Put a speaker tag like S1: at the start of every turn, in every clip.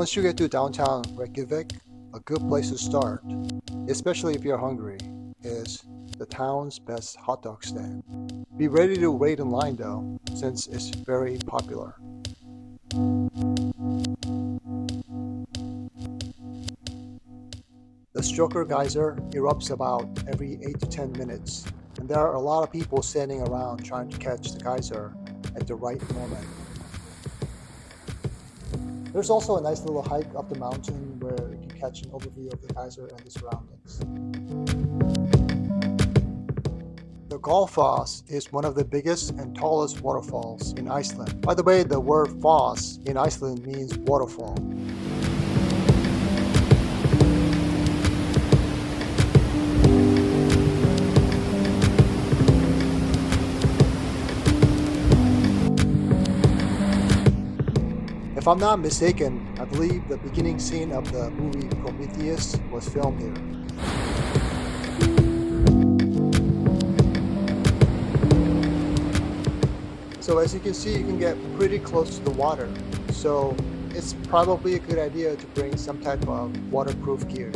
S1: Once you get to downtown Reykjavik, a good place to start, especially if you're hungry, is the town's best hot dog stand. Be ready to wait in line though, since it's very popular. The Strokkur Geysir erupts about every 8 to 10 minutes, and there are a lot of people standing around trying to catch the geyser at the right moment. There's also a nice little hike up the mountain where you can catch an overview of the geyser and the surroundings. The Gullfoss is one of the biggest and tallest waterfalls in Iceland. By the way, the word foss in Iceland means waterfall. If I'm not mistaken, I believe the beginning scene of the movie Prometheus was filmed here. So as you can see, you can get pretty close to the water. So it's probably a good idea to bring some type of waterproof gear.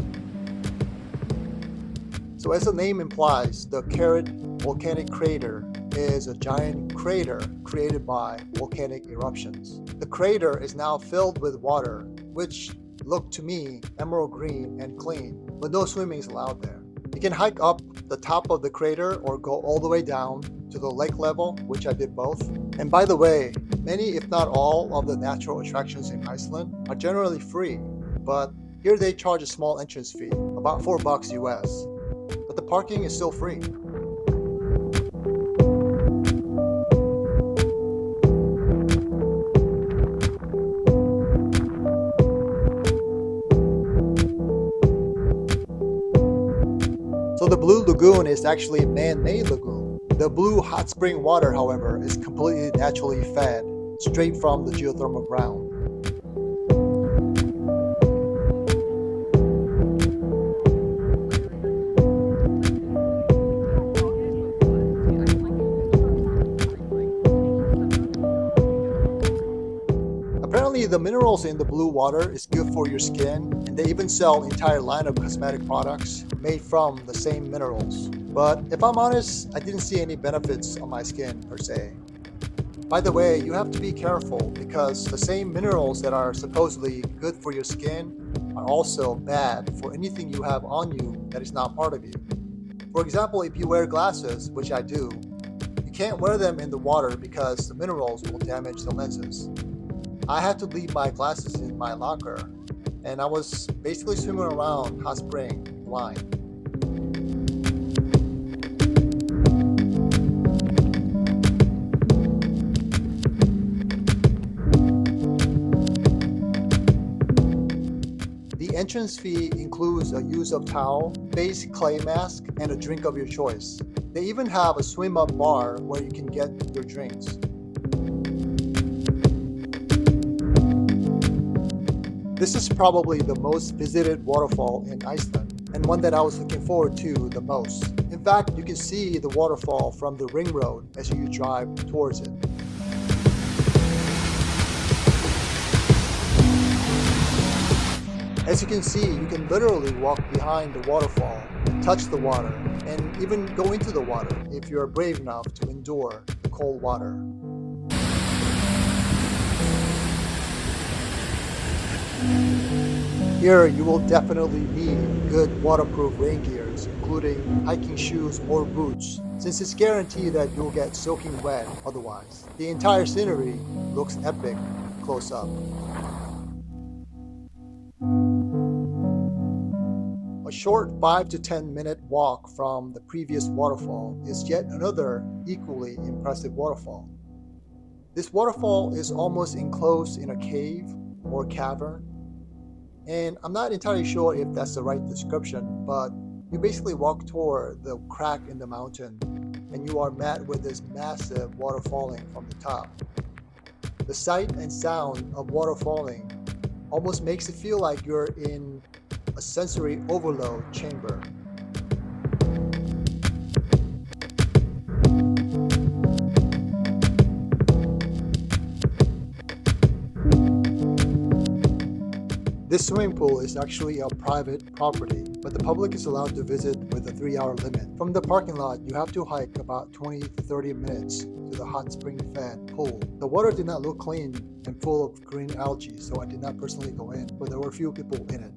S1: So as the name implies, the Kerid volcanic crater is a giant crater created by volcanic eruptions. The crater is now filled with water, which looked to me emerald green and clean, but no swimming is allowed there. You can hike up the top of the crater or go all the way down to the lake level, which I did both. And by the way, many if not all of the natural attractions in Iceland are generally free, but here they charge a small entrance fee, about $4 US, but the parking is still free. So the Blue Lagoon is actually a man-made lagoon. The blue hot spring water, however, is completely naturally fed, straight from the geothermal ground. Apparently, the minerals in the blue water is good for your skin, and they even sell an entire line of cosmetic products made from the same minerals. But if I'm honest, I didn't see any benefits on my skin per se. By the way, you have to be careful because the same minerals that are supposedly good for your skin are also bad for anything you have on you that is not part of you. For example, if you wear glasses, which I do, you can't wear them in the water because the minerals will damage the lenses. I had to leave my glasses in my locker, and I was basically swimming around hot spring blind. The entrance fee includes a use of towel, face clay mask, and a drink of your choice. They even have a swim-up bar where you can get your drinks. This is probably the most visited waterfall in Iceland, and one that I was looking forward to the most. In fact, you can see the waterfall from the ring road as you drive towards it. As you can see, you can literally walk behind the waterfall, touch the water, and even go into the water if you're brave enough to endure the cold water. Here you will definitely need good waterproof rain gears, including hiking shoes or boots, since it's guaranteed that you'll get soaking wet otherwise. The entire scenery looks epic close up. A short 5 to 10 minute walk from the previous waterfall is yet another equally impressive waterfall. This waterfall is almost enclosed in a cave or cavern, and I'm not entirely sure if that's the right description, but you basically walk toward the crack in the mountain and you are met with this massive water falling from the top. The sight and sound of water falling almost makes it feel like you're in a sensory overload chamber. This swimming pool is actually a private property, but the public is allowed to visit with a 3-hour limit. From the parking lot, you have to hike about 20 to 30 minutes to the hot spring-fed pool. The water did not look clean and full of green algae, so I did not personally go in, but there were a few people in it.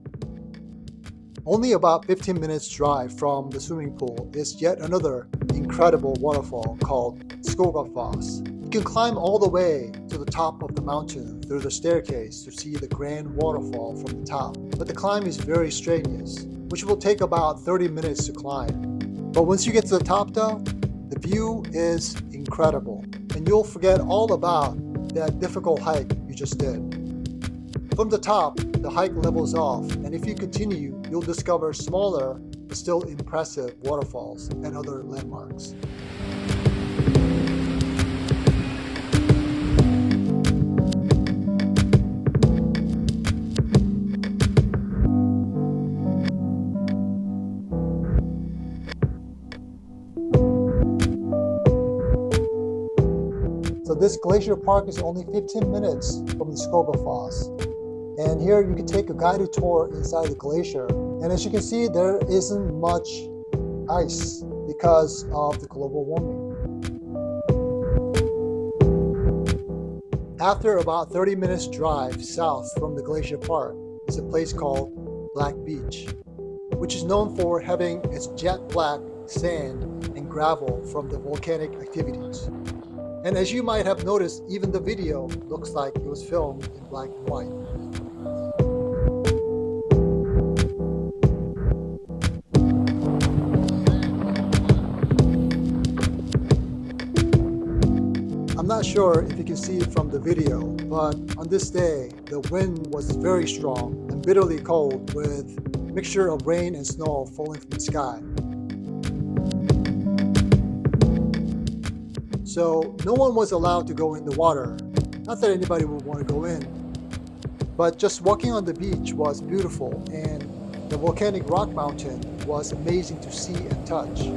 S1: Only about 15 minutes drive from the swimming pool is yet another incredible waterfall called Skógafoss. You can climb all the way to the top of the mountain through the staircase to see the grand waterfall from the top, but the climb is very strenuous, which will take about 30 minutes to climb. But once you get to the top though, the view is incredible, and you'll forget all about that difficult hike you just did. From the top, the hike levels off, and if you continue, you'll discover smaller but still impressive waterfalls and other landmarks. So this glacier park is only 15 minutes from the Skógafoss. And here you can take a guided tour inside the glacier. And as you can see, there isn't much ice because of the global warming. After about 30 minutes drive south from the glacier park is a place called Black Beach, which is known for having its jet black sand and gravel from the volcanic activities. And as you might have noticed, even the video looks like it was filmed in black and white. I'm not sure if you can see it from the video, but on this day, the wind was very strong and bitterly cold with a mixture of rain and snow falling from the sky. So no one was allowed to go in the water. Not that anybody would want to go in, but just walking on the beach was beautiful, and the volcanic rock mountain was amazing to see and touch.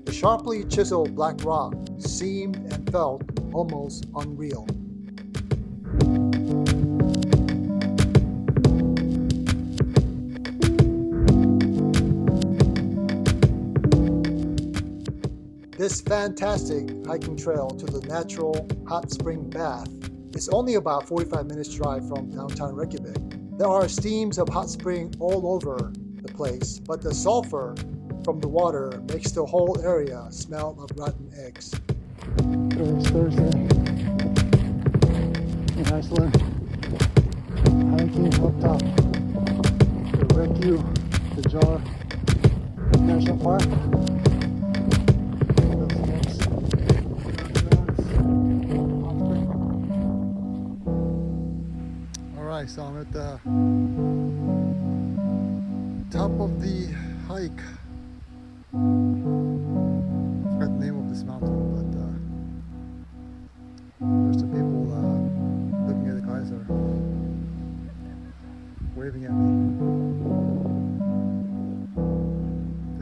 S1: The sharply chiseled black rock seemed and felt almost unreal. This fantastic hiking trail to the natural hot spring bath is only about 45 minutes drive from downtown Reykjavik. There are steams of hot spring all over the place, but the sulfur from the water makes the whole area smell of rotten eggs.
S2: It's Thursday in Iceland, hiking up top the Reykjadalur National Park. Alright, so I'm at the top of the hike. I forgot the name of this mountain, but there's some people looking at the geyser, waving at me.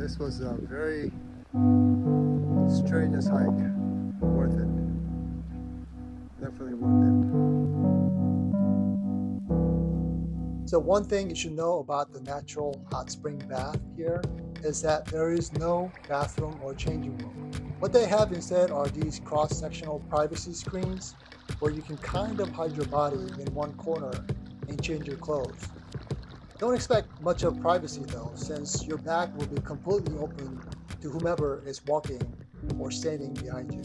S2: This was a very strenuous hike, worth it. Definitely worth it. So one thing you should know about the natural hot spring bath here is that there is no bathroom or changing room. What they have instead are these cross-sectional privacy screens where you can kind of hide your body in one corner and change your clothes. Don't expect much of privacy though, since your back will be completely open to whomever is walking or standing behind you.